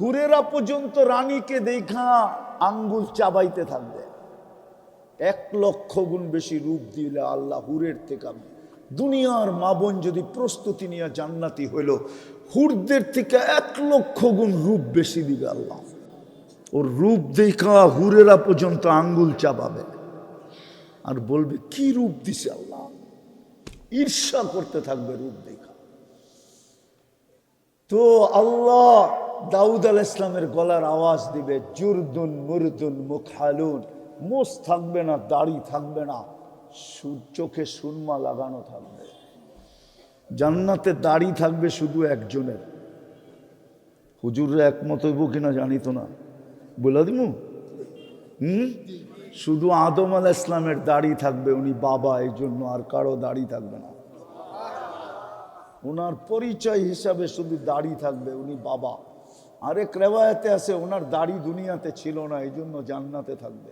হুরেরা পর্যন্ত রানীকে দেখা আঙ্গুল চাবাইতে থাকবে। 1,00,000 গুণ বেশি রূপ দিলে আল্লাহ হুরের থেকে। দুনিয়ার মা বোন যদি প্রস্তুতি নিয়ে জান্নাতি হইল, হুরদের থেকে 1,00,000 গুণ রূপ বেশি দিবে আল্লাহ। ওর রূপ দেখা হুরেরা পর্যন্ত আঙ্গুল চাবাবে আর বলবে কি রূপ দিছে আল্লাহ, ঈর্ষা করতে থাকবে রূপ দেখা। তো আল্লাহ দাউদ আলাইহিস সালামের গলার আওয়াজ দিবে, জুরদুন মুরদুন মুখালুন, মোষ থাকবে না, দাড়ি থাকবে না, চোখে সুরমা লাগানো থাকবে। জান্নাতে দাড়ি থাকবে শুধু একজনের। হুজুররা একমত হইব কিনা জানি তো না, বলে দিমু। শুধু আদম আলাইহিস সালামের দাড়ি থাকবে, উনি বাবা, এই জন্য আর কারো দাড়ি থাকবে না। ওনার পরিচয় হিসাবে শুধু দাড়ি থাকবে, উনি বাবা। আরেক রেওয়ায়েতে আছে ওনার দাড়ি দুনিয়াতে ছিল না, এই জন্য জান্নাতে থাকবে।